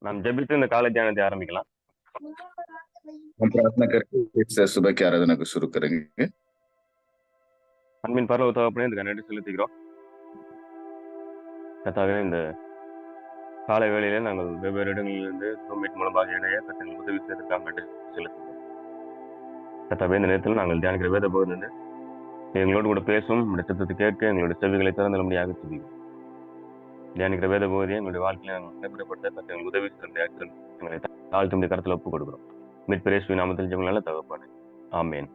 நாம் ஜெபித்து இந்த காலை தியானத்தை ஆரம்பிக்கலாம். हम प्रार्थना करके इस सुबह की आराधना को शुरू करेंगे। அன்பின் பரலோக தகப்பனே, இந்த நன்றி செலுத்துகிறோம். கர்த்தாவே, இந்த காலை வேளையிலே நாங்கள் வெவ்வேறு இடங்களிலிருந்து மீட் மூலமாக இணைய கர்த்தர் உதவி செய்ததற்காக நன்றி செலுத்துகிறோம். கர்த்தாவே, இந்த நேரத்தில் நாங்கள் தியானிக்கிற வேத பகுதியிலிருந்து எங்களோடு கூட பேசும் உங்களுடைய சத்தத்தை கேட்க எங்களுடைய செவிகளை திறந்தலும்படியாக செபிக்கிறோம். தியானிக்கிற வேத பகுதியை எங்களுடைய வாழ்க்கையை நாங்கள் நடைமுறைப்படுத்த கர்த்தர் உதவி செய்த எங்களை தாழ்த்துடைய கருத்தில் ஒப்புக் கொடுக்கிறோம். மீட்பரேசுவின் நாமத்தில் ஜெபங்களை தகப்பனே, ஆமென்.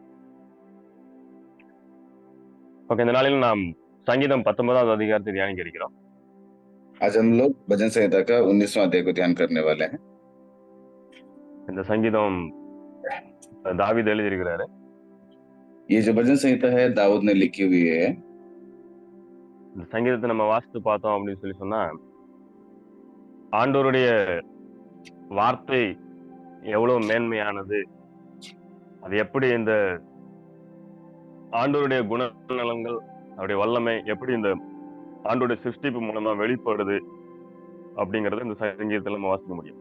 ஓகே, இந்த நாளில் நாம் சங்கீதம் 19வது அதிகாரத்தை தியானிக்க இருக்கிறோம். आज हम लोग भजन संहिता का 19वां अध्याय को ध्यान करने वाले हैं। இந்த சங்கீதம் தாவீது எழுதியிருக்கிறாரு. ये जो भजन संहिता है दाऊद ने लिखी हुई है। இந்த சங்கீதத்தை நம்ம வாசித்து பார்த்தோம் அப்படின்னு சொல்லி சொன்னா, ஆண்டவருடைய வார்த்தை எவ்வளவு மேன்மையானது, அது எப்படி இந்த ஆண்டவருடைய குணநலங்கள், அவருடைய வல்லமை எப்படி இந்த ஆண்டோடைய சிருஷ்டிப்பு மூலமா வெளிப்படுது அப்படிங்கறத இந்த சங்கீதத்துல நம்ம வாசிக்க முடியும்.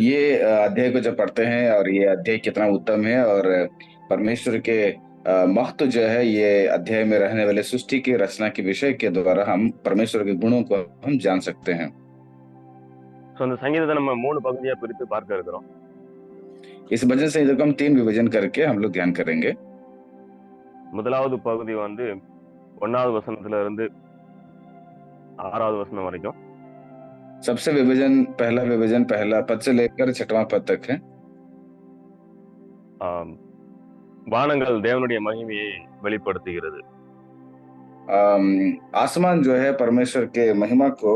ये अध्याय को जब पढ़ते हैं और ये अध्याय कितना उत्तम है और परमेश्वर के महत्व जो है ये अध्याय में रहने वाले सृष्टि की रचना के विषय के द्वारा हम परमेश्वर के गुणों को हम जान सकते हैं। அந்த சங்கீதத்தை நம்ம 3 பகுதியா பிரித்து பார்க்க இருக்கிறோம். इस भजन संहिता को हम 3 विभाजन करके हम लोग ध्यान करेंगे। முதலாவது பகுதி வந்து 1வது வசனத்துல இருந்து 6வது வசனம் வரைக்கும். सबसे पहला विभाजन पहला पद से लेकर 6वां पद तक है। வானங்கள் தேவனுடைய மகிமையை வெளிப்படுத்துகிறது. आसमान जो है परमेश्वर के महिमा को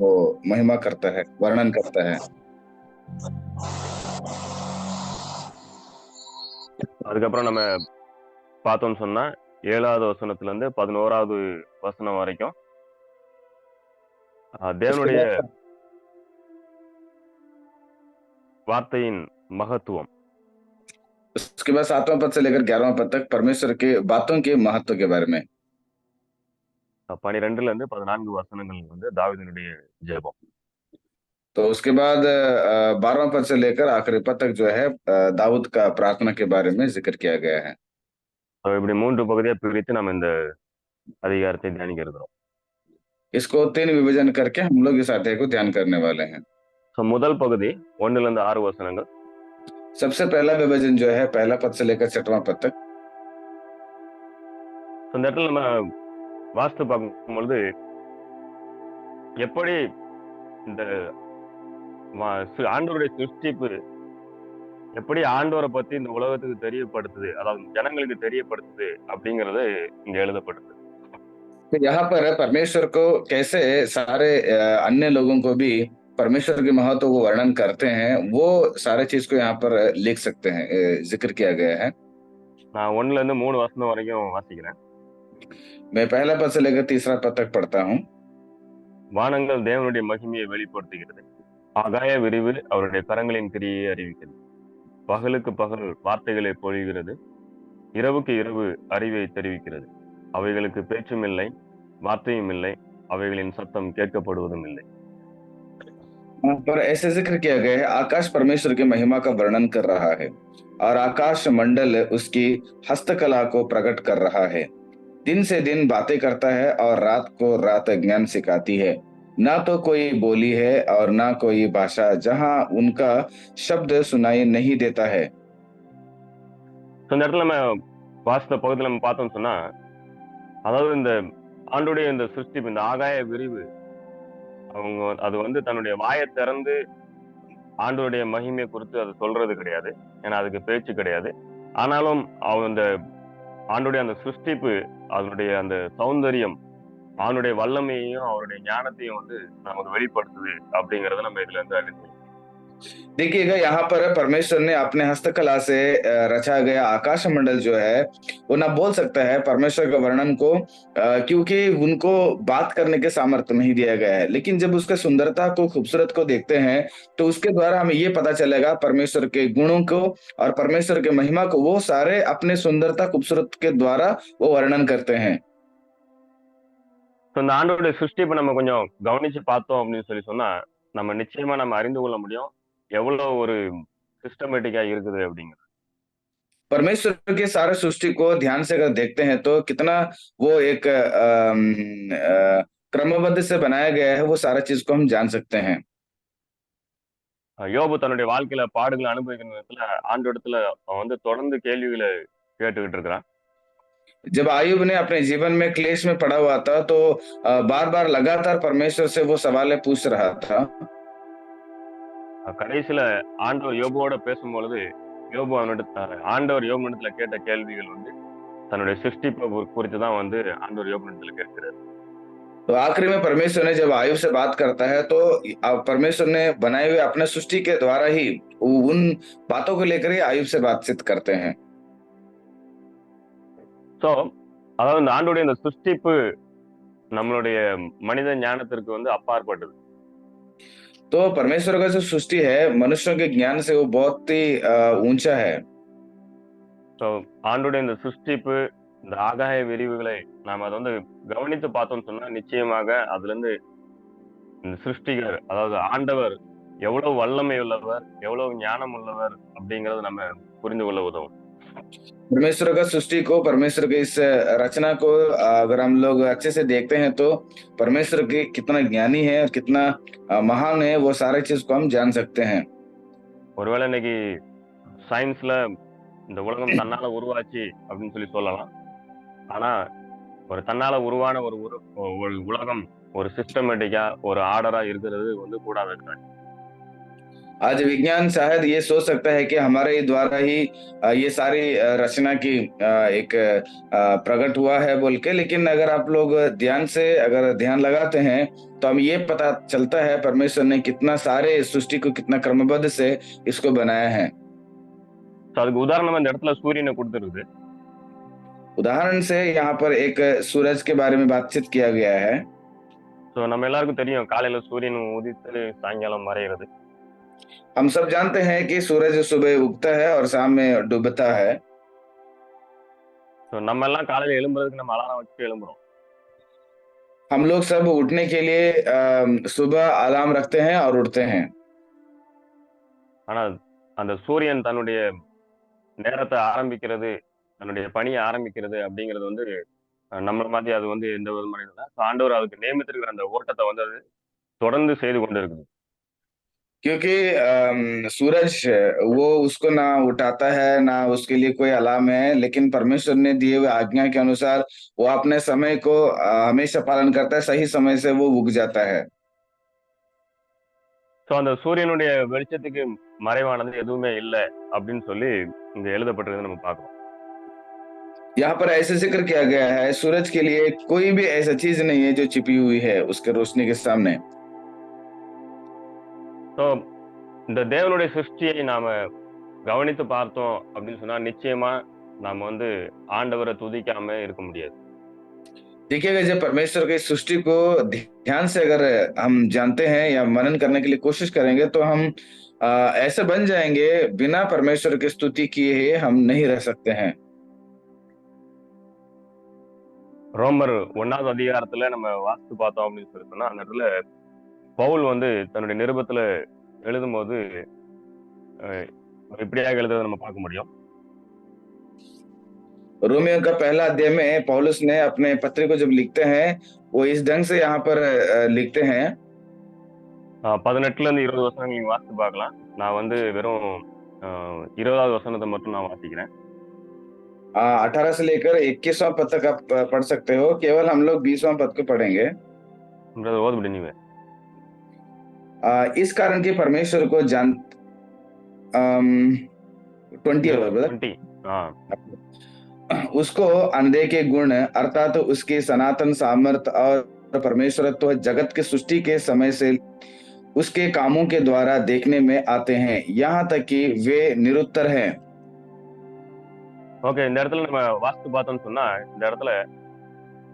वो महिमा करता है, वर्णन करता है। அதுக்கப்புறம் நம்ம பார்த்தோம்னு சொன்னா 7வது வசனத்துல இருந்து 11வது வசனம் வரைக்கும் தேவனுடைய வார்த்தையின் மகத்துவம். उसके बाद 7वां पद से लेकर 11वां पद तक परमेश्वर के बातों के महत्व के बारे में। 12ல இருந்து 14 வசனங்கள் வந்து தாவீதுனுடைய ஜெபம். तो उसके बाद 12वां पद से लेकर आखिरी पद तक जो है दाऊद का प्रार्थना के बारे में जिक्र किया गया है। இப்படி 3 பகுதியா பிரித்து நம்ம இந்த அதிகாரத்தை தியானிக்க இருக்கிறோம். इसको 3 विभाजन करके हम लोग इस अध्याय को ध्यान करने वाले हैं। முதல் பகுதி 1ல இருந்து 6 வசனங்கள். सबसे पहला विभाजन जो है पहला पद से लेकर 6वां पद तक। இந்த இடத்துல நம்ம வாஸ்து பார்க்கும் பொழுது எப்படி இந்த ஆண்டவருடைய சிருஷ்டிப்பு எப்படி ஆண்டவரை பத்தி இந்த உலகத்துக்கு தெரியப்படுத்துது, அதாவது ஜனங்களுக்கு தெரியப்படுத்துது அப்படிங்கறது இங்க எழுதப்படுது. तो यहाँ पर परमेश्वर को कैसे सारे अन्य लोगों को भी परमेश्वर के महत्व को वर्णन करते हैं, वो सारे चीज को यहाँ पर लिख सकते हैं, जिक्र किया गया है। நான் 1ல இருந்து 3 வசனம் வரைக்கும் வாசிக்கிறேன். मैं पहला पद से लेकर 3रा पद तक पढ़ता हूँ। வானங்கள் தேவனுடைய மகிமையை வெளிப்படுத்துகிறது, ஆகாய விரிவு அவருடைய கரங்களின் கிரியை அறிவிக்கிறது. பகலுக்கு பகல் வார்த்தைகளை பொழிகிறது, இரவுக்கு இரவு அறிவை தெரிவிக்கிறது. அவைகளுக்கு பேச்சும் இல்லை, வார்த்தையும் இல்லை, அவைகளின் சத்தம் கேட்கப்படுவதும் இல்லை. पर ऐसे जिक्र किया गया है, आकाश परमेश्वर की महिमा का वर्णन कर रहा है और आकाश मंडल उसकी हस्तकला को प्रकट कर रहा है। दिन से दिन बातें करता है और रात को रात ज्ञान सिखाती है। ना तो कोई बोली है और ना कोई भाषा जहां उनका शब्द सुनाई नहीं देता है। இந்த இடத்துல நம்ம வாசித்த பகுதியில் நம்ம பார்த்தோம் சொன்னா, அதாவது இந்த ஆண்டுடைய இந்த சிருஷ்டிப்பு, இந்த ஆகாய விரிவு, அவங்க அது வந்து தன்னுடைய வாயை திறந்து ஆண்டோடைய மகிமையை குறித்து அது சொல்றது கிடையாது, ஏன்னா அதுக்கு பேச்சு கிடையாது. ஆனாலும் அவன் அந்த ஆண்டுடைய அந்த சிருஷ்டிப்பு, அதனுடைய அந்த சௌந்தரியம், அவனுடைய வல்லமையையும் அவருடைய ஞானத்தையும் வந்து நமக்கு வெளிப்படுத்துது அப்படிங்கறத நம்ம இதுல இருந்து அறிந்து. देखिएगा, यहाँ पर परमेश्वर ने अपने हस्तकला से रचा गया आकाश मंडल जो है वो ना बोल सकता है परमेश्वर के वर्णन को, क्योंकि उनको बात करने के सामर्थ्य नहीं दिया गया है। लेकिन जब उसके सुंदरता को, खूबसूरत को देखते हैं तो उसके द्वारा हमें ये पता चलेगा परमेश्वर के गुणों को और परमेश्वर के महिमा को वो सारे अपने सुंदरता, खूबसूरत के द्वारा वो वर्णन करते हैं। இந்த ஆண்டோடைய சிருஷ்டிப்பை நம்ம கொஞ்சம் கவனிச்சு பார்த்தோம் அப்படின்னு சொல்லி சொன்னா, நம்ம நிச்சயமா நம்ம அறிந்து கொள்ள முடியும். எவ்வளோ ஒரு சிஸ்டமேட்டிக்கா இருக்குது அப்படிங்கிறது. परमेश्वर के सारे सृष्टि को ध्यान से अगर देखते हैं तो कितना वो एक क्रमबद्ध से बनाया गया है, वो सारा चीज को हम जान सकते हैं। யோபு தன்னுடைய வாழ்க்கையில பாடுகளை அனுபவிக்கிற நேரத்துல ஆண்டவரிடத்துல அவன் வந்து தொடர்ந்து கேள்விகளை கேட்டுக்கிட்டு இருக்கிறான். जब आयुब ने अपने जीवन में क्लेश में पड़ा हुआ था तो बार बार लगातार परमेश्वर से वो सवालें पूछ रहा था। கடைசியில ஆண்டவர் யோபுவோட பேசும்பொழுது யோபு ஆண்டவர் யோபுனிடத்துல கேட்ட கேள்விகள் வந்து தன்னுடைய சிருஷ்டிப்பை குறித்து தான் வந்து ஆண்டவர் யோபுனிடத்துல கேட்கிறார். तो आखिरी में परमेश्वर ने जब आयुब से बात करता है तो परमेश्वर ने बनाए हुए अपने सृष्टि के द्वारा ही उन बातों को लेकर ही आयुब से बातचीत करते हैं। ஸோ அதாவது இந்த ஆண்டோடைய இந்த சிருஷ்டிப்பு நம்மளுடைய மனித ஞானத்திற்கு வந்து அப்பாற்பட்டது. तो परमेश्वर का जो सृष्टि है मनुष्यों के ज्ञान से वो बहुत ही ऊंचा है। ஸோ ஆண்டோடைய இந்த சிருஷ்டிப்பு இந்த ஆகாய விரிவுகளை நாம் அதை வந்து கவனித்து பார்த்தோம்னு சொன்னா நிச்சயமாக அதுல இருந்து இந்த சிருஷ்டிகர் அதாவது ஆண்டவர் எவ்வளவு வல்லமை உள்ளவர் எவ்வளவு ஞானம் உள்ளவர் அப்படிங்கறத நம்ம புரிந்து கொள்ள உதவும். परमेश्वर का सृष्टि को, परमेश्वर की इस रचना को अगर हम लोग अच्छे से देखते हैं तो परमेश्वर की कितना ज्ञानी है और कितना महान है, वो सारे चीज को हम जान सकते हैं। ஒருவேளை இன்னைக்கு சயின்ஸ்ல இந்த உலகம் தன்னால உருவாச்சு அப்படின்னு சொல்லி சொல்லலாம். ஆனா ஒரு தன்னால உருவான ஒரு உலகம் ஒரு சிஸ்டமேட்டிக்கா ஒரு ஆர்டரா இருக்கிறது வந்து கூடாது. आज विज्ञान शायद ये सोच सकता है कि हमारे द्वारा ही ये सारी रचना की एक प्रकट हुआ है बोल के, लेकिन अगर आप लोग ध्यान से अगर ध्यान लगाते हैं तो हम ये पता चलता है परमेश्वर ने कितना सारे सृष्टि को कितना क्रमबद्ध से इसको बनाया है। அதுக்கு உதாரணமா இந்த இடத்துல சூரியனை கொடுத்துருக்குது. उदाहरण से यहाँ पर एक सूरज के बारे में बातचीत किया गया है। ஸோ நம்ம எல்லாருக்கும் தெரியும் காலையில சூரியன் உதித்து சாயங்காலம் மறைகிறது. हम सब जानते हैं कि सूरज सुबह उगता है और शाम में डूबता है। ஸோ நம்ம எல்லாம் காலையில எழும்புறதுக்கு நம்ம அலாரம் வச்சு எழும்புறோம். हम लोग सब उठने के लिए सुबह अलार्म रखते हैं और उठते हैं। ஆனா அந்த சூரியன் தன்னுடைய நேரத்தை ஆரம்பிக்கிறது தன்னுடைய பணியை ஆரம்பிக்கிறது அப்படிங்கிறது வந்து நம்மள மாதிரி அது வந்து எந்த விதமான இல்லை. ஆண்டவர் அதுக்கு நியமித்திருக்கிற அந்த ஓட்டத்தை வந்து அது தொடர்ந்து செய்து கொண்டு இருக்குது. क्योंकि सूरज वो उसको ना उठाता है ना उसके लिए कोई अलार्म है, लेकिन परमेश्वर ने दिए हुए आज्ञा के अनुसार वो अपने समय को हमेशा पालन करता है, सही समय से वो उग जाता है। ஸோ அந்த சூரியனுடைய வெளிச்சத்துக்கு மறைவானது எதுவுமே இல்லை அப்படின்னு சொல்லி இங்க எழுதப்பட்டிருக்கிறது நம்ம பார்க்கிறோம். यहाँ पर ऐसे जिक्र किया गया है, सूरज के लिए कोई भी ऐसा चीज नहीं है जो छिपी हुई है उसके रोशनी के सामने। ஸோ இந்த தேவனுடைய சிருஷ்டியை நாம கவனித்து பார்த்தோம் அப்படின்னு சொன்னா நிச்சயமா நாம வந்து ஆண்டவரை துதிக்காம இருக்க முடியாது. देखिएगा, जब परमेश्वर की सृष्टि को ध्यान से अगर हम जानते हैं या मनन करने के लिए कोशिश करेंगे तो हम ऐसे बन जाएंगे, बिना परमेश्वर की स्तुति किए हम नहीं रह सकते हैं। ரோமர் 1வது அதிகாரத்துல நம்ம வாசித்து பார்த்தோம் அப்படின்னு சொல்லி சொன்னா அந்த இடத்துல பவுல் வந்து தன்னுடைய நிருபத்துல எழுதும்போது இப்படியாக எழுதுறதை நம்ம பார்க்க முடியும். रोमियो का पहला अध्याय में पौलुस ने अपने पत्र को जब लिखते हैं वो इस ढंग से यहाँ पर लिखते हैं। 18ல இருந்து 20 வசனங்கள் நீங்க வாசித்து பார்க்கலாம். நான் வந்து வெறும் 20வது வசனத்தை மட்டும் நான் வாசிக்கிறேன். 18 से लेकर 21वां पद तक आप पढ़ सकते हो, केवल हम लोग 20वां पद को पढ़ेंगे। ஓதுபடி நீங்க इस कारण के परमेश्वर को जान 20 उसको अंधे के गुण अर्थात तो उसकी सनातन सामर्थ और परमेश्वरत्व जगत के सृष्टि के समय से उसके कामों के द्वारा देखने में आते हैं, यहाँ तक कि वे निरुत्तर हैं। ஓகே, இந்த இடத்துல நம்ம வாசித்து பார்த்தோம்னு சொன்னா இந்த இடத்துல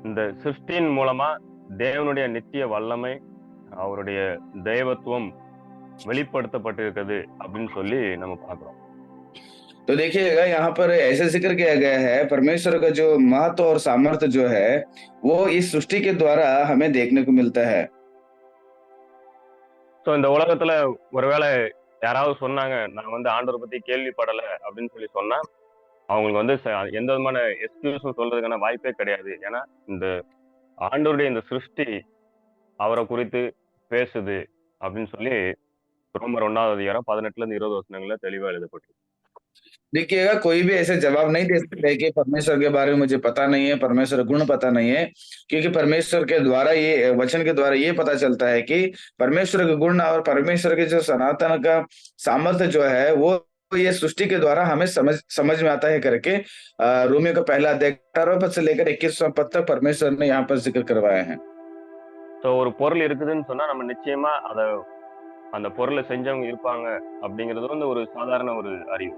இந்த சிருஷ்டியின் மூலமா தேவனுடைய நித்திய வல்லமை அவருடைய தெய்வத்துவம் வெளிப்படுத்தப்பட்டிருக்கிறது அப்படின்னு சொல்லி நம்ம பார்க்கிறோம். तो देखिएगा, यहाँ पर ऐसे जिक्र किया गया है परमेश्वर का जो महत्व और सामर्थ्य जो है वो इस सृष्टि के द्वारा हमें देखने को मिलता है। ஸோ இந்த உலகத்துல ஒருவேளை யாராவது சொன்னாங்க, நான் வந்து ஆண்டவரை பத்தி கேள்விப்படல அப்படின்னு சொல்லி சொன்னா, அவங்களுக்கு வந்து எந்த விதமான எக்ஸ்கியூஸும் சொல்றதுக்கான வாய்ப்பே கிடையாது. ஏன்னா, இந்த ஆண்டவருடைய இந்த சிருஷ்டி அவரை குறித்து பேசுது அப்படின்னு சொல்லி ரோமர் 1வது அதிகாரம் 18ல இருந்து 20 வசனங்கள்ல தெளிவா எழுதப்பட்டிருக்கு. देखिएगा, कोई भी ऐसे जवाब नहीं दे सकता है कि परमेश्वर के बारे में मुझे पता नहीं है, परमेश्वर गुण पता नहीं है, क्योंकि परमेश्वर के द्वारा ये वचन के द्वारा ये पता चलता है कि परमेश्वर के गुण और परमेश्वर के जो सनातन का सामर्थ्य जो है, वो ये सृष्टि के द्वारा हमें समझ में आता है करके रोमियो का पहला अध्याय 18 पद से लेकर 21वां पद तक परमेश्वर ने यहाँ पर जिक्र करवाए हैं। ஸோ ஒரு பொருள் இருக்குதுன்னு சொன்னா நம்ம நிச்சயமா அந்த பொருளை செஞ்சவங்க இருப்பாங்க அப்படிங்கிறது வந்து ஒரு சாதாரண ஒரு அறிவு.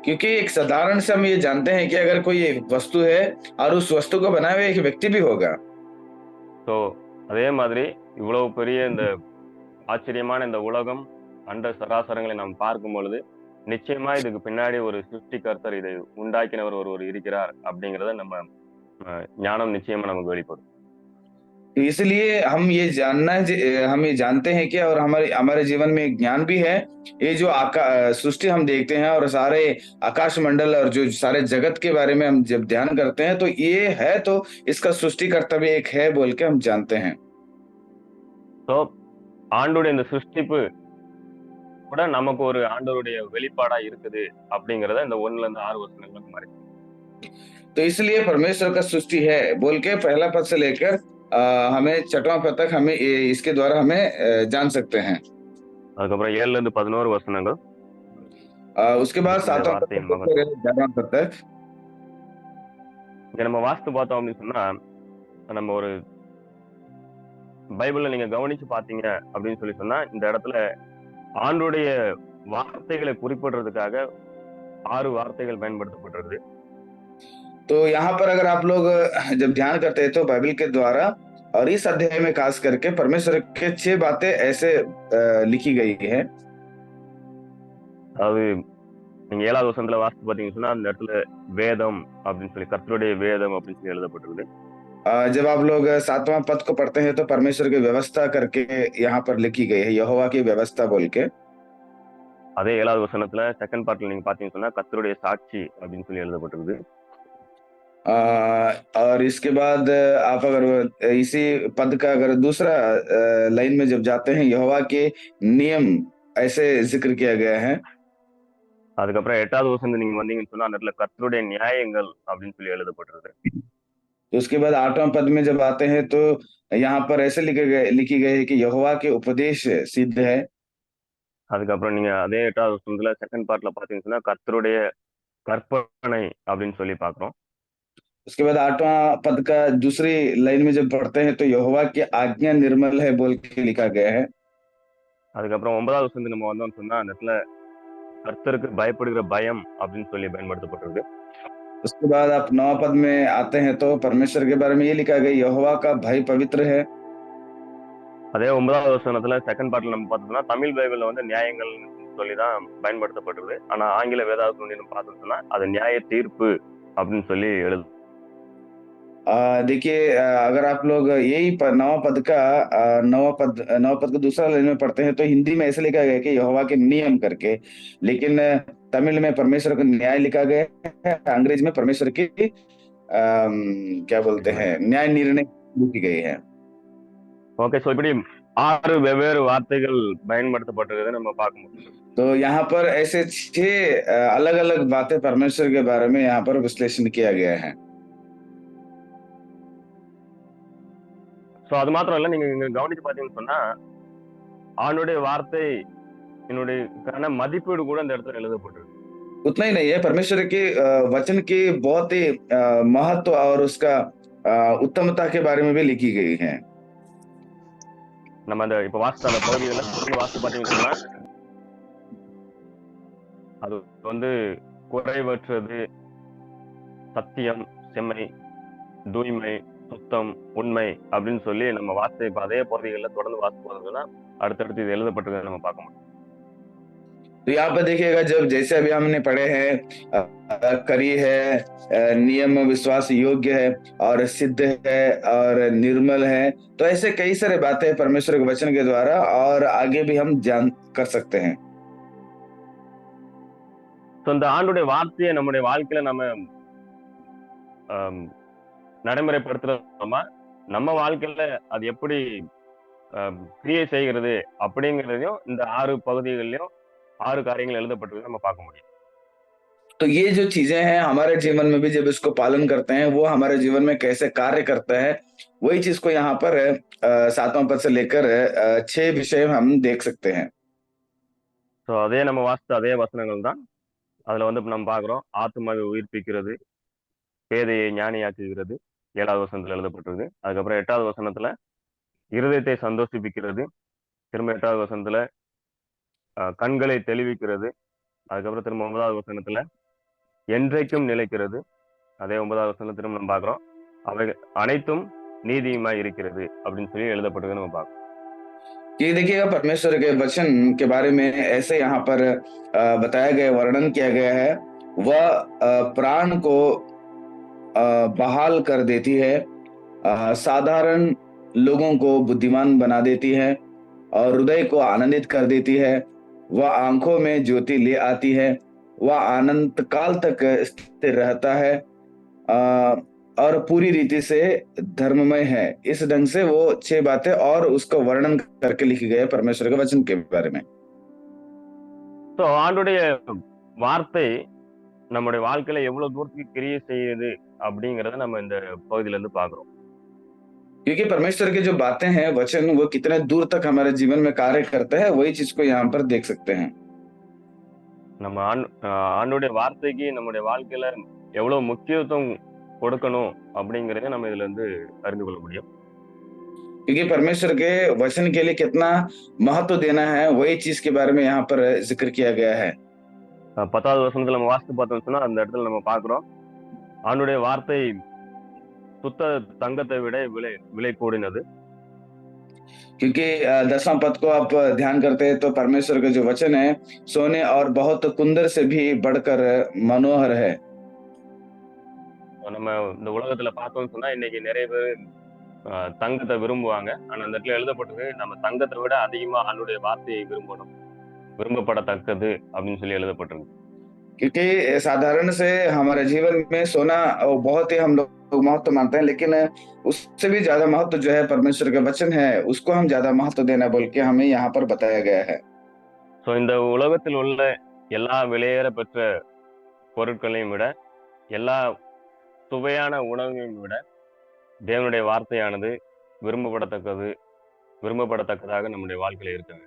क्योंकि एक साधारण से हम ये जानते हैं कि अगर कोई एक वस्तु है और उस वस्तु को बनाए हुए एक व्यक्ति भी होगा। ஸோ அதே மாதிரி இவ்வளவு பெரிய இந்த ஆச்சரியமான இந்த உலகம், அண்ட சராசரங்களை நாம் பார்க்கும் பொழுது, நிச்சயமா இதுக்கு பின்னாடி ஒரு சிருஷ்டிகர்த்தர், இதை உண்டாக்கினவர் ஒருவர் இருக்கிறார் அப்படிங்கிறத நம்ம ஞானம் நிச்சயமா நமக்கு வெளிப்படும். तो इसलिए हम ये जानते हैं कि और हमारे हमारे जीवन में एक ज्ञान भी है। ये जो सृष्टि हम देखते हैं और सारे आकाश मंडल और जो सारे जगत के बारे में हम जब ध्यान करते हैं तो ये है, तो इसका सृष्टिकर्ता भी एक है बोल के हम जानते हैं। ஸோ ஆண்டுடைய இந்த சிருஷ்டிப்பு கூட நமக்கு ஒரு ஆண்டவருடைய வெளிப்பாடா இருக்குது அப்படிங்கிறத இந்த 1ல இருந்து 6 வசனங்கள் நம்ம அறிந்து. तो इसलिए परमेश्वर का सृष्टि है बोल के पहला पद से लेकर हमें 6वां पद तक हमें इसके द्वारा हमें जान सकते हैं। அதுக்கப்புறம் 7ல இருந்து 11 வசனங்கள் उसके बाद இந்த 7वां पद வார்த்தையின் से மகத்துவம். लेकर 11वां पद तक இங்க நம்ம வாஸ்து பார்த்தோம் அப்படின்னு சொன்னா, நம்ம ஒரு பைபிள்ல நீங்க கவனிச்சு பார்த்தீங்க அப்படின்னு சொல்லி சொன்னா, இந்த இடத்துல ஆண்டுடைய வார்த்தைகளை குறிப்பிடுறதுக்காக 6 வார்த்தைகள் பயன்படுத்தப்பட்டிருக்கு. तो यहाँ पर अगर आप लोग जब ध्यान करते हैं तो बाइबल के द्वारा और इस अध्याय में खास करके परमेश्वर के 6 बातें ऐसे लिखी गई है। அதாவது நீங்க 7வது வசனத்துல வாசித்து பார்த்தீங்கன்னு சொன்னா, அந்த இடத்துல வேதம் அப்படின்னு சொல்லி, கர்த்தருடைய வேதம் அப்படின்னு சொல்லி எழுதப்பட்டிருக்கு. जब आप लोग 7वां पद को पढ़ते हैं तो परमेश्वर की व्यवस्था करके यहाँ पर लिखी गई है, यहोवा की व्यवस्था बोल के। அதே 7வது வசனத்துல செகண்ட் பார்ட்ல நீங்க பார்த்தீங்கன்னு சொன்னா, கர்த்தருடைய சாட்சி அப்படின்னு சொல்லி எழுதப்பட்டிருக்கு. और इसके बाद आप अगर इसी पद का अगर दूसरा लाइन में जब जाते हैं, यहोवा के नियम ऐसे जिक्र किया गया है। அதுக்கப்புறம் 8வது வசனம் நீங்க வந்தீங்கன்னு சொன்னா, அந்த இடத்துல கர்த்தருடைய நியாயங்கள் அப்படின்னு சொல்லி எழுதப்பட்டிருக்கு. तो उसके बाद 8वां पद में जब आते हैं तो यहाँ पर ऐसे लिखी गई है कि यहोवा के उपदेश सिद्ध है। அதுக்கப்புறம் நீங்க அதே 8வது வசனத்துல செகண்ட் பார்ட்ல பார்த்தீங்கன்னு சொன்னா, கர்த்தருடைய கற்பனை அப்படின்னு சொல்லி பார்க்கிறோம். उसके बाद 8वां पद का दूसरी लाइन में जब पढ़ते हैं तो यहोवा की आज्ञा निर्मल है बोल के लिखा गया है। அதுக்கப்புறம் 9வது வசனத்துக்கு நம்ம வந்தோம்னு சொன்னா, அந்த இடத்துல கர்த்தருக்கு பயப்படுகிற பயம் அப்படின்னு சொல்லி பயன்படுத்தப்பட்டிருக்கு. उसके बाद आप 9वां पद में आते हैं तो परमेश्वर के बारे में ये लिखा गया, यहोवा का भय पवित्र है। அதே 9வது வசனத்துல செகண்ட் பார்ட்ல நம்ம பார்த்தோம்னா, தமிழ் பைபிள்ல வந்து நியாயங்கள் சொல்லி தான் பயன்படுத்தப்பட்டிருக்கு. ஆனா ஆங்கில வேதாகமத்துல நம்ம பார்த்தோம்னா, அது நியாய தீர்ப்பு அப்படின்னு சொல்லி எழுது. देखिए, अगर आप लोग यही 9वां पद का 9वां पद को दूसरा लाइन में पढ़ते हैं तो हिंदी में ऐसे लिखा गया है कि यहोवा के नियम करके, लेकिन तमिल में परमेश्वर का न्याय लिखा गया है, अंग्रेजी में परमेश्वर की क्या बोलते हैं, न्याय निर्णय लिखी गई है। ஓகே, ஸோ இப்படி 6 வெவ்வேறு வார்த்தைகள் பயன்படுத்தப்பட்டிருக்கிறத நம்ம பார்க்க முடியும். तो यहाँ पर ऐसे 6 अलग-अलग बातें परमेश्वर के बारे में यहाँ पर विश्लेषण किया गया है। ஸோ அது மாத்திரம் இல்ல, நீங்க இங்க கவனிச்சு பார்த்தீங்கன்னு சொன்னா, ஆண்டுடைய வார்த்தை என்னுடைய மதிப்பீடு கூட இந்த இடத்துல எழுதப்பட்டிருக்கு. उतना ही नहीं है, परमेश्वर के वचन की बहुत ही महत्व और उसका उत्तमता के बारे में भी लिखी गई है। நம்ம அந்த இப்ப வாசித்த அந்த பகுதிகளை தொடர்ந்து வாசித்து பார்த்தீங்கன்னு சொன்னா, அது வந்து குறைவற்றது, சத்தியம், செம்மை, தூய்மை, சுத்தம், உண்மை அப்படின்னு சொல்லி நம்ம வாசித்த இப்ப அதே பகுதிகளில் தொடர்ந்து வாசித்து போனதுன்னா அடுத்தடுத்து இது எழுதப்பட்டிருக்கிறத நம்ம பார்க்க முடியும். तो यहाँ पे देखिएगा, जब जैसे अभी हमने पढ़े हैं, करी है, नियम विश्वास योग्य है, और सिद्ध है, और निर्मल है, तो ऐसे कई सारे बातें परमेश्वर के वचन के द्वारा और आगे भी हम जान कर सकते हैं। ஸோ இந்த ஆண்டுடைய வார்த்தையை நம்முடைய வாழ்க்கையில நம்ம ஆம், நடைமுறைப்படுத்துறோமா, நம்ம வாழ்க்கையில அது எப்படி கிரியை செய்கிறது அப்படிங்கிறதையும் இந்த 6 பகுதிகள்லயும் 6 காரியங்கள் எழுதப்பட்டிருக்கு நம்ம பார்க்க முடியும். तो ये जो चीजें हैं हमारे जीवन में भी जब इसको पालन करते हैं, वो हमारे जीवन में कैसे कार्य करता है, वही चीज को यहाँ पर 7वां पद से लेकर 6 विषय हम देख सकते हैं। ஸோ அதே நம்ம வாசித்த அதே வசனங்கள் தான் அதுல வந்து இப்ப நம்ம பார்க்கிறோம். ஆத்துமாவை உயிர்ப்பிக்கிறது, பேதையை ஞானியாக்குகிறது, 7வது வசனத்துல எழுதப்பட்டிருக்கு. அதுக்கப்புறம் 8வது வசனத்துல இருதயத்தை சந்தோஷிப்பிக்கிறது, திரும்ப 8வது வசனத்துல கண்களை தெளிவிக்கிறது, அதுக்கப்புறம் திரும்ப 9வது வசனத்துல என்றைக்கும் நிலைக்கிறது, அதே 9வது வசனத்துல திரும்ப நம்ம பார்க்கிறோம் அவை அனைத்தும் நீதியுமாய் இருக்கிறது அப்படின்னு சொல்லி எழுதப்பட்டிருக்கு நம்ம பார்க்கிறோம். ये देखिएगा, परमेश्वर के वचन के बारे में ऐसे यहाँ पर बताया गया, वर्णन किया गया है। वह प्राण को बहाल कर देती है, साधारण लोगों को बुद्धिमान बना देती है, और हृदय को आनंदित कर देती है। वह आंखों में ज्योति ले आती है, वह अनंत काल तक स्थिर रहता है, और पूरी रीति से धर्ममय है। इस ढंग से वो 6 बातें और उसका वर्णन करके लिखी गई है परमेश्वर के वचन के बारे में। ஸோ ஆண்டுடைய வார்த்தை நம்முடைய வாழ்க்கையில எவ்வளவு தூரத்துக்கு கிரியை செய்யுது அப்படிங்கறத நம்ம இந்த பகுதியில இருந்து பார்க்கிறோம். क्योंकि परमेश्वर की जो बातें हैं, वचन, वो कितने दूर तक हमारे जीवन में कार्य करता है, वही चीज को यहाँ पर देख सकते हैं। நம்ம ஆண்டுடைய வார்த்தைக்கு நம்முடைய வாழ்க்கையில எவ்வளவு முக்கியத்துவம் கொடுக்கணும் அப்படிங்கறத நம்ம இதுல இருந்து அறிந்து கொள்ள முடியும். क्योंकि परमेश्वर के वचन के लिए कितना महत्व देना है, वही चीज के बारे में यहाँ पर जिक्र किया गया है। 10வது वசனத்துல நம்ம वास्तु பார்த்தோம்னு சொன்னா அந்த இடத்துல நம்ம பார்க்கிறோம் ஆண்டுடைய வார்த்தை சுத்த தங்கத்தை விட விலை கூடினது. क्योंकि 10वां पद को आप ध्यान करते हैं तो परमेश्वर का जो वचन है, सोने और बहुत कुंदर से भी बढ़कर मनोहर है। நம்ம இந்த உலகத்துல பார்த்தோம்னு சொன்னா இன்னைக்கு நிறைய பேர் தங்கத்தை விரும்புவாங்க. ஆனா அந்த இடத்துல எழுதப்பட்டிருக்கு நம்ம தங்கத்தை விட அதிகமா ஆண்டுடைய வார்த்தையை விரும்பணும், விரும்பப்படத்தக்கது அப்படின்னு சொல்லி எழுதப்பட்டிருக்கு. क्योंकि साधारण से हमारे जीवन में सोना बहुत ही हम लोग महत्व मानते हैं, लेकिन उससे भी ज्यादा महत्व जो है परमेश्वर का वचन है, उसको हम ज्यादा महत्व देना बोल के हमें यहाँ पर बताया गया है। ஸோ இந்த உலகத்தில் உள்ள எல்லா விலையேற பெற்ற பொருட்களையும் விட, எல்லா சுவையான உணவையும் விட தேவனுடைய வார்த்தையானது விரும்பப்படத்தக்கதாக நம்முடைய வாழ்க்கையில இருக்காங்க.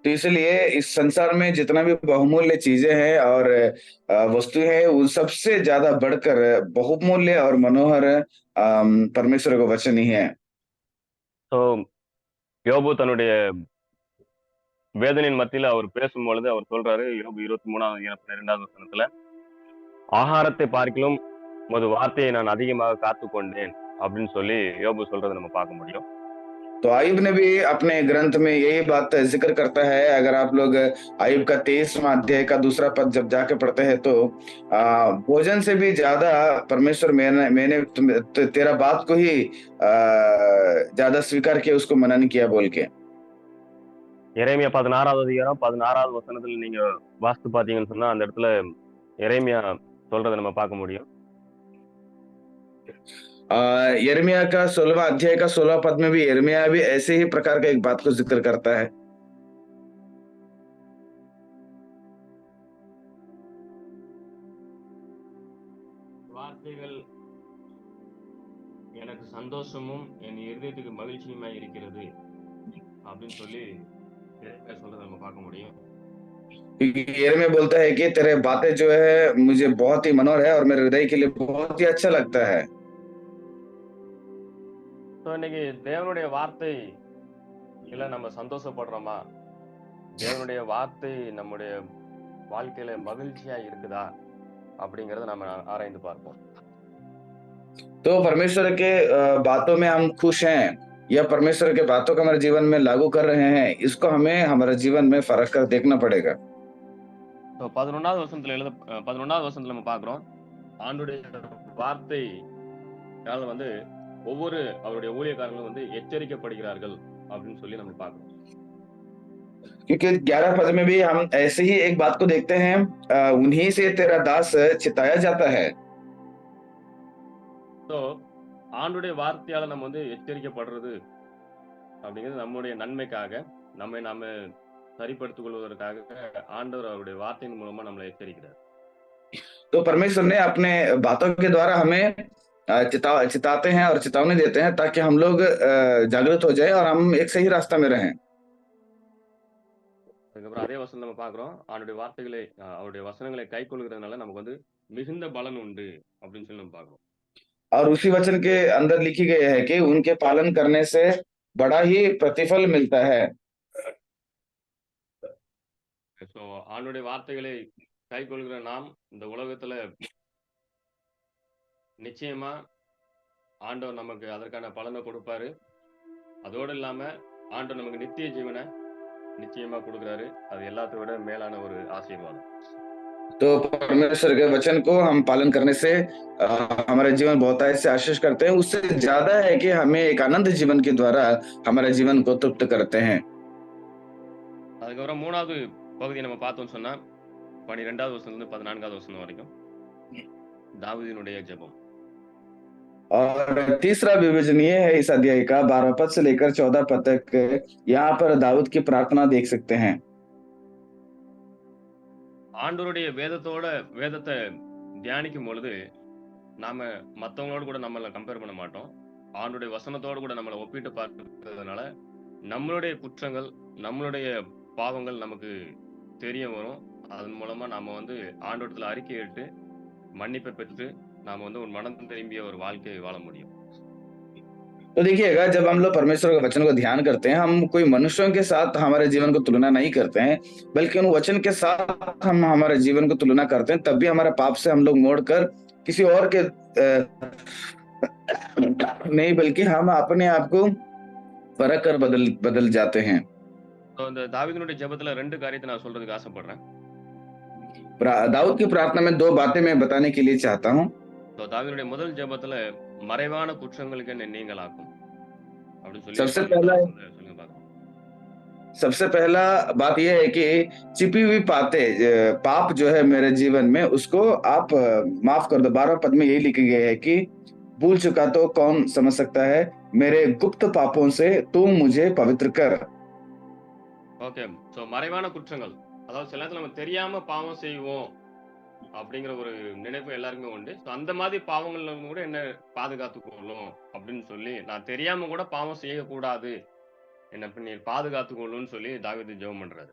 तो इसलिए इस संसार में जितना भी बहुमूल्य चीजें हैं और वस्तु है, उन सबसे ज्यादा बढ़कर बहुमूल्य और मनोहर परमेश्वर का वचन ही है। ஸோ யோபு தன்னுடைய வேதனையின் மத்தியில அவர் பேசும்பொழுது அவர் சொல்றாரு, யோபு 23வது 12வது வசனத்துல, ஆகாரத்தை பார்க்கிலும் உமது வார்த்தையை நான் அதிகமாக காத்துக்கொண்டேன் அப்படின்னு சொல்லி யோபு சொல்றதை நம்ம பார்க்க முடியும். तो आयुब ने भी अपने ग्रंथ में यही बात जिक्र करता है। अगर आप लोग आयुब का 23वां अध्याय का 2रा पद जब जाके पढ़ते हैं तो भोजन से भी ज्यादा परमेश्वर मैंने तेरा बात को ही ज्यादा स्वीकार किया, उसको मनन किया बोल के। எரேமியா 16வது அதிகாரம் 16வது வசனத்துல நீங்க வாஸ்து பாத்தீங்கன்னு சொன்னா அந்த இடத்துல எரேமியா சொல்றதை நம்ம பார்க்க முடியும். यिर्मयाह का 16वां अध्याय का 16वां पद में भी यिर्मयाह भी ऐसे ही प्रकार का एक बात को जिक्र करता है। வார்த்தைகள் எனக்கு சந்தோஷமும் என் இருதயத்துக்கு மகிழ்ச்சியுமா இருக்கிறது அப்படின்னு சொல்லி சொல்றதை நம்ம பார்க்க முடியும். यिर्मयाह बोलता है कि तेरे बातें जो है मुझे बहुत ही मनोहर है और मेरे हृदय के लिए बहुत ही अच्छा लगता है। இன்னைக்கு தேவனுடைய வார்த்தை இல்ல நம்ம சந்தோஷப்படுறோமா, தேவனுடைய வார்த்தை நம்முடைய வாழ்க்கையில மகிழ்ச்சியா இருக்குதா அப்படிங்கறத நம்ம ஆராய்ந்து பார்ப்போம். तो परमेश्वर के बातों में हम खुश हैं या परमेश्वर के बातों को हमारे जीवन में लागू कर रहे हैं, इसको हमें हमारे जीवन में फर्क कर देखना पड़ेगा। ஸோ 11வது வசனத்துல நம்ம பார்க்குறோம், ஆண்டுடைய வார்த்தையால வந்து ஒவ்வொரு அவருடைய ஊழியக்காரங்களும் வந்து எச்சரிக்கப்படுகிறார்கள் அப்படின்னு சொல்லி நம்ம பார்க்குறோம். क्योंकि 11 पद में भी हम ऐसे ही एक बात को देखते हैं, उन्हीं से तेरा दास चिताया जाता है। ஸோ ஆண்டுடைய வார்த்தையால நம்ம வந்து எச்சரிக்கப்படுறது அப்படிங்கிறது நம்முடைய நன்மைக்காக, நம்மை நாம சரிப்படுத்திக் கொள்வதற்காக ஆண்டவர் அவருடைய வார்த்தையின் மூலமா நம்மளை எச்சரிக்கிறார். तो परमेश्वर ने अपने बातों के द्वारा हमें चिताते हैं और चेतावनी देते हैं ताकि हम लोग जागृत हो जाए और हम एक सही रास्ता में रहें। அதுக்கப்புறம் அதே வசனம் நம்ம பார்க்குறோம், அவருடைய வசனங்களை கை கொள்கிறதுனால நமக்கு வந்து மிகுந்த பலன் உண்டு அப்படின்னு சொல்லி நம்ம பார்க்குறோம். और उसी वचन के अंदर लिखी गई है कि उनके पालन करने से बड़ा ही प्रतिफल मिलता है। ஸோ ஆண்டுடைய வார்த்தைகளை கை கொள்கிற நாம் இந்த உலகத்துல நிச்சயமா ஆண்டவர் நமக்கு அதற்கான பலனை கொடுப்பாரு. அதோடு இல்லாம ஆண்டவர் நமக்கு நித்திய ஜீவனை நிச்சயமா கொடுக்குறாரு. அது எல்லாத்தை விட மேலான ஒரு ஆசீர்வாதம். तो परमेश्वर के वचन को हम पालन करने से हमारा जीवन बहुत से आशीष करते हैं, उससे ज्यादा है कि हमें एक आनंद जीवन के द्वारा हमारे जीवन को तृप्त करते हैं। அதுக்கப்புறம் 3வது பகுதியை நம்ம பார்த்தோம்னு சொன்னா 12வது வசனத்துல 14வது வசனம் வரைக்கும் தாவீதினுடைய ஜெபம். और तीसरा विभजनीय है इस अध्याय का 12 पद से लेकर 14 पद तक, यहाँ पर दाऊद की प्रार्थना देख सकते हैं। ஆண்டவருடைய வேதத்தை தியானிக்கும் பொழுது நாம மற்றவங்களோடு கூட நம்மளை கம்பேர் பண்ண மாட்டோம். ஆண்டவருடைய வசனத்தோடு கூட நம்மளை ஒப்பிட்டு பார்க்கறதுனால நம்மளுடைய குற்றங்கள், நம்மளுடைய பாவங்கள் நமக்கு தெரிய வரும். அதன் மூலமா நாம வந்து ஆண்டவரத்துல அறிக்கையிட்டு மன்னிப்பை பெற்று நாம வந்து ஒரு மனம் திரும்பிய ஒரு வாழ்க்கையை வாழ முடியும். तो देखिएगा, जब हम लोग परमेश्वर के वचन को ध्यान करते हैं, हम कोई मनुष्यों के साथ हमारे जीवन को तुलना नहीं करते हैं, बल्कि उन वचन के साथ हम हमारे जीवन को तुलना करते हैं। तब भी हमारे पाप से हम लोग मोड़कर किसी और के नहीं, बल्कि हम अपने आप को परख कर बदल जाते हैं। இந்த தாவீதினுடைய ஜெபத்துல 2 காரியத்தை நான் சொல்றதுக்கு ஆசைப்படுறேன். दाऊद की प्रार्थना में 2 बातें मैं बताने के लिए चाहता हूँ। तो தாவீதினுடைய முதல் ஜெபத்துல மறைவான குற்றங்களுக்கு என்னை நீங்களாக்கும் அப்படின்னு சொல்லி सबसे पहला बात यह है कि छिपी हुई पाप जो है मेरे जीवन में, उसको आप माफ कर दो। 12 पद में यही लिखी गई है कि भूल चुका तो कौन समझ सकता है, मेरे गुप्त पापों से तू मुझे पवित्र कर। ஓகே, ஸோ மறைவான குற்றங்கள், அதாவது சில நேரத்தில் நம்ம தெரியாம பாவம் செய்வோம் அப்படிங்கிற ஒரு நினைப்பு எல்லாருக்குமே உண்டு. ஸோ அந்த மாதிரி பாவங்கள்ல கூட என்ன பாதுகாத்து கொள்ளும் அப்படின்னு சொல்லி, நான் தெரியாம கூட பாவம் செய்யக்கூடாது, என்ன பண்ணி பாதுகாத்து கொள்ளும்னு சொல்லி தாவீது ஜெபம் பண்றாரு.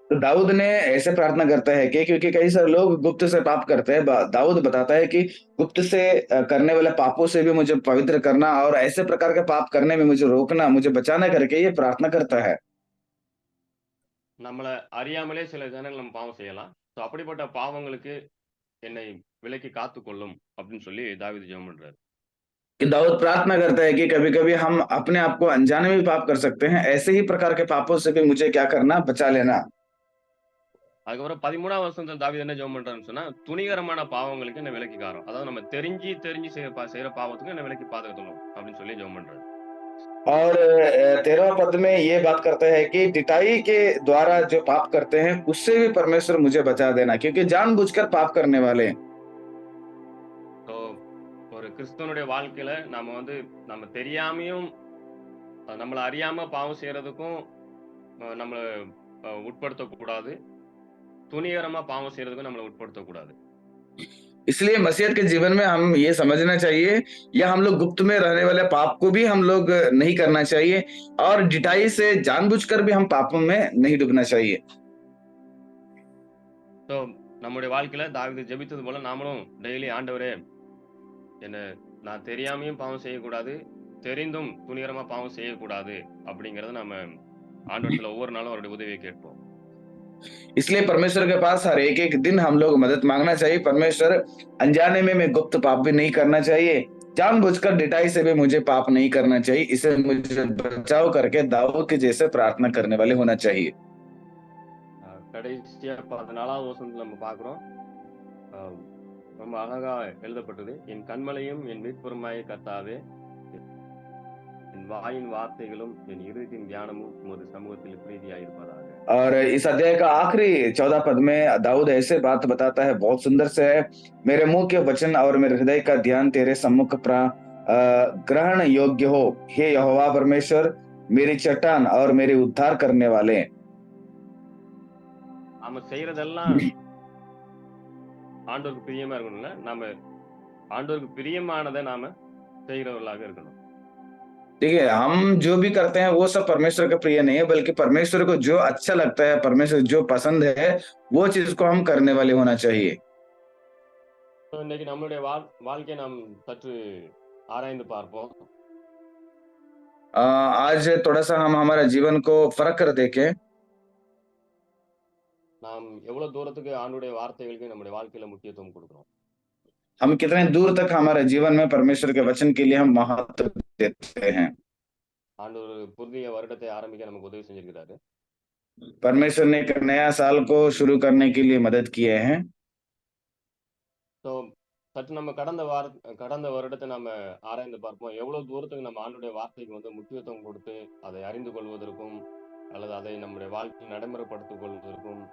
तो दाऊद ने ऐसे प्रार्थना करता है कि क्योंकि कई सारे लोग गुप्त से पाप करते हैं, दाऊद बताता है कि गुप्त से करने वाले पापों से भी मुझे पवित्र करना और ऐसे प्रकार के पाप करने में मुझे रोकना, मुझे बचाना करके ये प्रार्थना करता है। நம்மளை அறியாமலே சில ஜனங்கள் நம்ம பாவம் செய்யலாம். ஸோ அப்படிப்பட்ட பாவங்களுக்கு என்னை விலக்கி காத்து கொள்ளும் அப்படின்னு சொல்லி தாவீது ஜெபம் பண்றாரு. कि दाऊद प्रार्थना करता है कि कभी-कभी हम अपने आप को अनजाने में भी पाप कर सकते हैं, ऐसे ही प्रकार के पापों से भी मुझे क्या करना, बचा लेना। அதுக்கப்புறம் 13வது வசனத்துல தாவீது என்ன ஜெபம் பண்றாருன்னு சொன்னா, துணிகரமான பாவங்களுக்கு என்ன விலக்கி காரும், அதாவது நம்ம தெரிஞ்சு செய்யற பாவத்துக்கு என்ன விலக்கி பாதுகாக்கணும் அப்படின்னு சொல்லி ஜெபம் பண்றாரு. और 13 पद में ये बात करता है कि डिटाई के द्वारा जो पाप करते हैं उससे भी परमेश्वर मुझे बचा देना, क्योंकि जानबूझकर पाप करने वाले। ஸோ ஒரு கிறிஸ்தவனுடைய வாழ்க்கையில நாம வந்து நம்ம தெரியாமையும் நம்மளை அறியாம பாவம் செய்யறதுக்கும் நம்மளை உட்படுத்தக்கூடாது, துணிகரமா பாவம் செய்யறதுக்கும் நம்மளை உட்படுத்தக்கூடாது. इसलिए मसीहत के जीवन में हम ये समझना चाहिए, या हम लोग गुप्त में रहने वाले पाप को भी हम लोग नहीं करना चाहिए, और डिटाई से जानबूझकर भी हम पापों में नहीं डूबना चाहिए। ஸோ நம்முடைய வாழ்க்கையில தாவீது ஜெபித்தது போல நாமளும் டெய்லி, ஆண்டவரே என்ன நான் தெரியாமையும் பாவம் செய்யக்கூடாது, தெரிந்தும் துணிகரமா பாவம் செய்யக்கூடாது அப்படிங்கறத நம்ம ஆண்டவரத்துல ஒவ்வொரு நாளும் அவருடைய உதவியை கேட்போம். इसलिए परमेश्वर के पास हर एक दिन हम लोग मदद मांगना चाहिए। परमेश्वर, अनजाने में मैं गुप्त पाप भी नहीं करना चाहिए, जानबूझकर डिटाई से भी मुझे पाप नहीं करना चाहिए, इसे मुझे बचाव करके दाऊद के जैसे प्रार्थना करने वाले होना चाहिए। கடைசியா 14வது வசனத்துல நம்ம பார்க்கிறோம். அஹ், ரொம்ப அழகா எழுதப்பட்டது. என் கண்மலையும் என் மீட்புறமாய கர்த்தாவே, என் வாயின் வார்த்தைகளும் என் இருதயத்தின் தியானமும் உமது சமூகத்தில் பிரீதியாயிருப்பதாக. और इस अध्याय का आखिरी 14 पद में दाऊद ऐसे बात बताता है, बहुत सुंदर से है। मेरे मुंह के वचन और मेरे हृदय का ध्यान तेरे सम्मुख ग्रहण योग्य हो, हे यहोवा परमेश्वर, मेरी चट्टान और मेरे उद्धार करने वाले। நாம செய்யறதெல்லாம் ஆண்டவருக்கு பிரியமா இருக்கணும்ல. நாம ஆண்டவருக்கு பிரியமானதை நாம செய்கிறவர்களாக இருக்கணும். देखिए, हम जो भी करते हैं वो सब परमेश्वर का प्रिय नहीं है, बल्कि परमेश्वर को जो अच्छा लगता है, परमेश्वर जो पसंद है, वो चीज को हम करने वाले होना चाहिए। So, இன்னைக்கு நம்மளுடைய வாழ்க்கையை நாம் சற்று ஆராய்ந்து பார்ப்போம். आज थोड़ा सा हम हमारा जीवन को फर्क कर देखें। நாம் எவ்வளவு தூரத்துக்கு ஆண்டுடைய வார்த்தைகளுக்கு நம்முடைய வாழ்க்கையில முக்கியத்துவம் கொடுக்கிறோம். हम कितने दूर तक हमारे जीवन में परमेश्वर के वचन के लिए हम महत्व देते हैं। ஆண்டு ஒரு புதிய வருடத்தை ஆரம்பிக்க நமக்கு உதவி செஞ்சிருக்கிறாரு. परमेश्वर ने एक नया साल को शुरू करने के लिए मदद किए हैं। ஸோ சற்று நம்ம கடந்த வருடத்தை நம்ம ஆராய்ந்து பார்ப்போம். எவ்வளவு தூரத்துக்கு நம்ம ஆண்டுடைய வார்த்தைக்கு வந்து முக்கியத்துவம் கொடுத்து அதை அறிந்து கொள்வதற்கும் அல்லது அதை நம்முடைய வாழ்க்கையில் நடைமுறைப்படுத்திக் கொள்வதற்கும்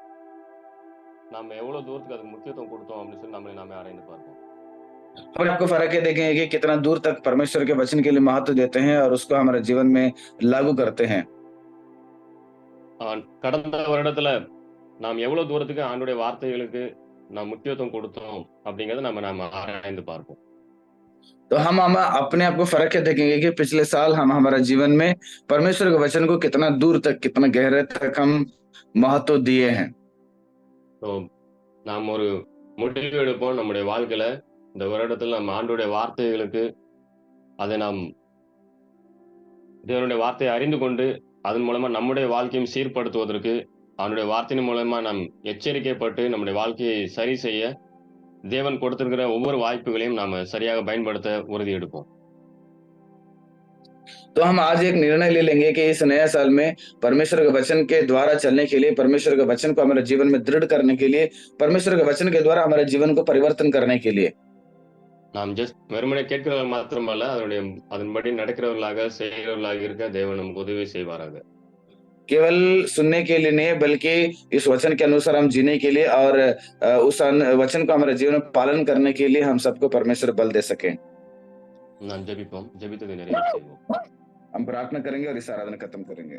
நம்ம எவ்வளவு தூரத்துக்கு அதுக்கு முக்கியத்துவம் கொடுத்தோம் அப்படின்னு சொல்லி நம்மளை நாமே ஆராய்ந்து பார்ப்போம். और आपको फर्क ये देखेंगे कि कितना दूर तक परमेश्वर के वचन के लिए महत्व देते हैं और उसको हमारे जीवन में लागू करते हैं। கடந்த வருடத்துல நாம் எவ்வளவு தூரத்துக்கு ஆண்டுடைய வார்த்தைகளுக்கு நாம் முக்கியத்துவம் கொடுத்தோம் அப்படிங்கறத நம்ம ஆராய்ந்து பார்ப்போம். तो हम अपने आप को फर्क ये देखेंगे कि पिछले साल हम हमारा जीवन में परमेश्वर के वचन को कितना दूर तक, कितना गहरे तक हम महत्व दिए हैं। ஸோ நாம் ஒரு முடிவு எடுப்போம். நம்முடைய வாழ்க்கையில இந்த வருடத்துல நம்ம ஆண்டுடைய வார்த்தைகளுக்கு அதை நாம் தேவனுடைய வார்த்தையை அறிந்து கொண்டு அதன் மூலமா நம்முடைய வாழ்க்கையும் சீர்படுத்துவதற்கு அவனுடைய வார்த்தையின் மூலமா நாம் எச்சரிக்கைப்பட்டு நம்முடைய வாழ்க்கையை சரி செய்ய தேவன் கொடுத்திருக்கிற ஒவ்வொரு வாய்ப்புகளையும் நாம சரியாக பயன்படுத்த உறுதி எடுப்போம். तो हम आज एक निर्णय ले लेंगे कि इस नया साल में परमेश्वर के वचन के द्वारा चलने के लिए, परमेश्वर के वचन को हमारे जीवन में दृढ़ करने के लिए, परमेश्वर के वचन के द्वारा हमारे जीवन को परिवर्तन करने के लिए நாம் ஜஸ்ட் வெறுமனே கேட்கிறவர்கள் மாத்திரமல்ல, அதன்படி நடக்கிறவர்களாக செய்கிறவர்களாக இருக்க தேவன் நமக்கு உதவி செய்வாராக. केवल सुनने के लिए नहीं, बल्कि इस वचन के अनुसार हम जीने के लिए और उस वचन को हमारे जीवन में पालन करने के लिए हम सबको परमेश्वर बल दे सके। நாம் ஜெபிப்போம். ஜெபித்ததை நிறைவு செய்வோம். हम प्रार्थना करेंगे और इस आराधना खत्म करेंगे।